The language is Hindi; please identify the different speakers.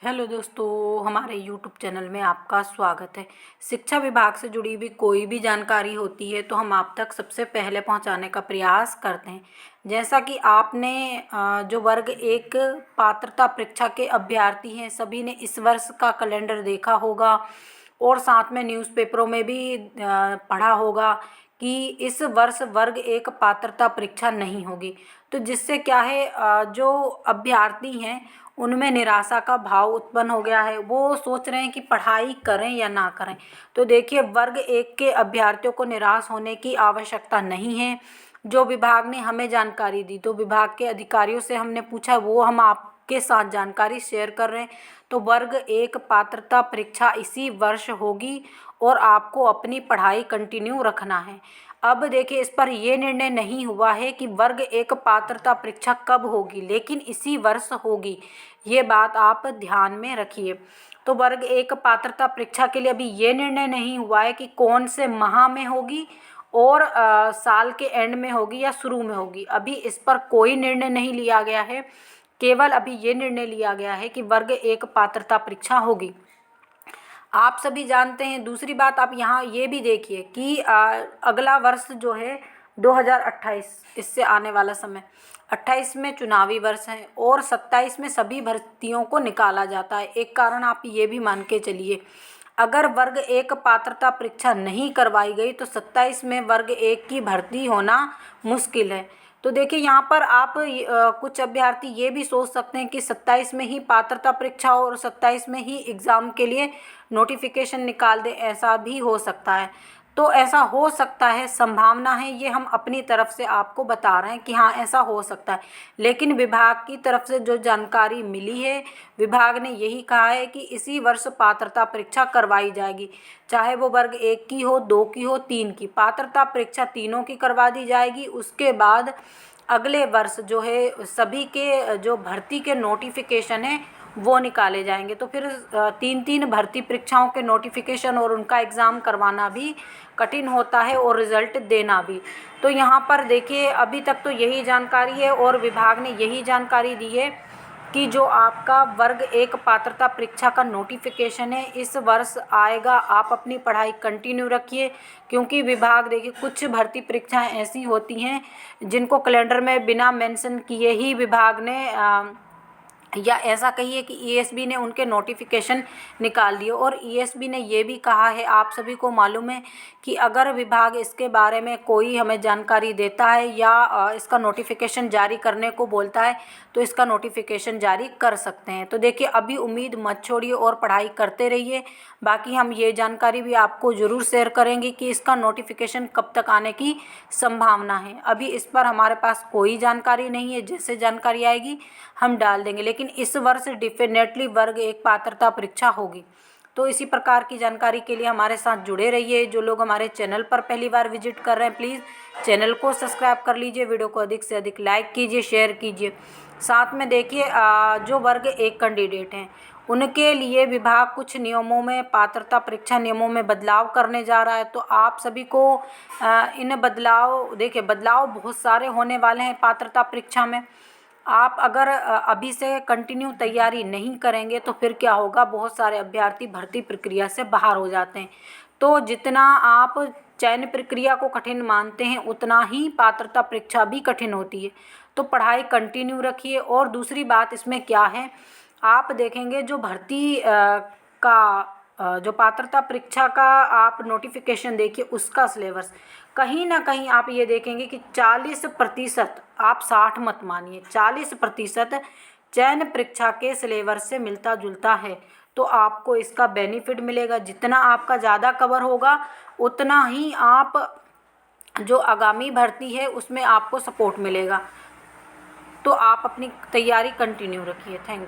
Speaker 1: हेलो दोस्तों, हमारे यूट्यूब चैनल में आपका स्वागत है। शिक्षा विभाग से जुड़ी हुई कोई भी जानकारी होती है तो हम आप तक सबसे पहले पहुंचाने का प्रयास करते हैं। जैसा कि आपने जो वर्ग एक पात्रता परीक्षा के अभ्यर्थी हैं सभी ने इस वर्ष का कैलेंडर देखा होगा और साथ में न्यूज़पेपरों में भी पढ़ा होगा कि इस वर्ष वर्ग एक पात्रता परीक्षा नहीं होगी। तो जिससे क्या है, जो अभ्यर्थी हैं उनमें निराशा का भाव उत्पन्न हो गया है। वो सोच रहे हैं कि पढ़ाई करें या ना करें। तो देखिए, वर्ग एक के अभ्यर्थियों को निराश होने की आवश्यकता नहीं है। जो विभाग ने हमें जानकारी दी, तो विभाग के अधिकारियों से हमने पूछा, वो हम आपके साथ जानकारी शेयर कर रहे हैं। तो वर्ग एक पात्रता परीक्षा इसी वर्ष होगी और आपको अपनी पढ़ाई कंटिन्यू रखना है। अब देखिए, इस पर यह निर्णय नहीं हुआ है कि वर्ग एक पात्रता परीक्षा कब होगी, लेकिन इसी वर्ष होगी। ये बात आप ध्यान में रखिए। तो वर्ग एक पात्रता परीक्षा के लिए अभी ये निर्णय नहीं हुआ है कि कौन से माह में होगी और साल के एंड में होगी या शुरू में होगी। अभी इस पर कोई निर्णय नहीं लिया गया है। केवल अभी ये निर्णय लिया गया है कि वर्ग एक पात्रता परीक्षा होगी। आप सभी जानते हैं। दूसरी बात, आप यहाँ ये भी देखिए कि अगला वर्ष जो है 2028, इससे आने वाला समय 28 में चुनावी वर्ष है और 27 में सभी भर्तियों को निकाला जाता है। एक कारण आप ये भी मान के चलिए, अगर वर्ग एक पात्रता परीक्षा नहीं करवाई गई तो 27 में वर्ग एक की भर्ती होना मुश्किल है। तो देखिए, यहाँ पर आप कुछ अभ्यर्थी ये भी सोच सकते हैं कि 27 में ही पात्रता परीक्षा और 27 में ही एग्ज़ाम के लिए नोटिफिकेशन निकाल दे, ऐसा भी हो सकता है। तो ऐसा हो सकता है, संभावना है, ये हम अपनी तरफ से आपको बता रहे हैं कि हाँ ऐसा हो सकता है। लेकिन विभाग की तरफ से जो जानकारी मिली है, विभाग ने यही कहा है कि इसी वर्ष पात्रता परीक्षा करवाई जाएगी, चाहे वो वर्ग एक की हो, दो की हो, तीन की। पात्रता परीक्षा तीनों की करवा दी जाएगी। उसके बाद अगले वर्ष जो है सभी के जो भर्ती के नोटिफिकेशन है वो निकाले जाएंगे। तो फिर तीन तीन भर्ती परीक्षाओं के नोटिफिकेशन और उनका एग्ज़ाम करवाना भी कठिन होता है और रिज़ल्ट देना भी। तो यहाँ पर देखिए, अभी तक तो यही जानकारी है और विभाग ने यही जानकारी दी है कि जो आपका वर्ग एक पात्रता परीक्षा का नोटिफिकेशन है इस वर्ष आएगा। आप अपनी पढ़ाई कंटिन्यू रखिए, क्योंकि विभाग देखिए कुछ भर्ती परीक्षाएं ऐसी होती हैं जिनको कैलेंडर में बिना मेंशन किए ही विभाग ने या ऐसा कहिए कि ईएसबी ने उनके नोटिफिकेशन निकाल दिए। और ईएसबी ने ये भी कहा है, आप सभी को मालूम है, कि अगर विभाग इसके बारे में कोई हमें जानकारी देता है या इसका नोटिफिकेशन जारी करने को बोलता है तो इसका नोटिफिकेशन जारी कर सकते हैं। तो देखिए, अभी उम्मीद मत छोड़िए और पढ़ाई करते रहिए। बाकी हम ये जानकारी भी आपको ज़रूर शेयर करेंगे कि इसका नोटिफिकेशन कब तक आने की संभावना है। अभी इस पर हमारे पास कोई जानकारी नहीं है, जैसे जानकारी आएगी हम डाल देंगे। लेकिन इस वर्ष डेफिनेटली वर्ग एक पात्रता परीक्षा होगी। तो इसी प्रकार की जानकारी के लिए हमारे साथ जुड़े रहिए। जो लोग हमारे चैनल पर पहली बार विजिट कर रहे हैं, प्लीज़ चैनल को सब्सक्राइब कर लीजिए, वीडियो को अधिक से अधिक लाइक कीजिए, शेयर कीजिए। साथ में देखिए, जो वर्ग एक कैंडिडेट हैं उनके लिए विभाग कुछ नियमों में, पात्रता परीक्षा नियमों में बदलाव करने जा रहा है। तो आप सभी को इन बदलाव, देखिए बदलाव बहुत सारे होने वाले हैं पात्रता परीक्षा में। आप अगर अभी से कंटिन्यू तैयारी नहीं करेंगे तो फिर क्या होगा, बहुत सारे अभ्यर्थी भर्ती प्रक्रिया से बाहर हो जाते हैं। तो जितना आप चयन प्रक्रिया को कठिन मानते हैं उतना ही पात्रता परीक्षा भी कठिन होती है। तो पढ़ाई कंटिन्यू रखिए। और दूसरी बात इसमें क्या है, आप देखेंगे जो भर्ती जो पात्रता परीक्षा का आप नोटिफिकेशन देखिए, उसका सिलेबस कहीं ना कहीं आप ये देखेंगे कि 40%, आप 60 मत मानिए, 40% चयन परीक्षा के सिलेबस से मिलता जुलता है। तो आपको इसका बेनिफिट मिलेगा। जितना आपका ज़्यादा कवर होगा उतना ही आप जो आगामी भर्ती है उसमें आपको सपोर्ट मिलेगा। तो आप अपनी तैयारी कंटिन्यू रखिए। Thank you.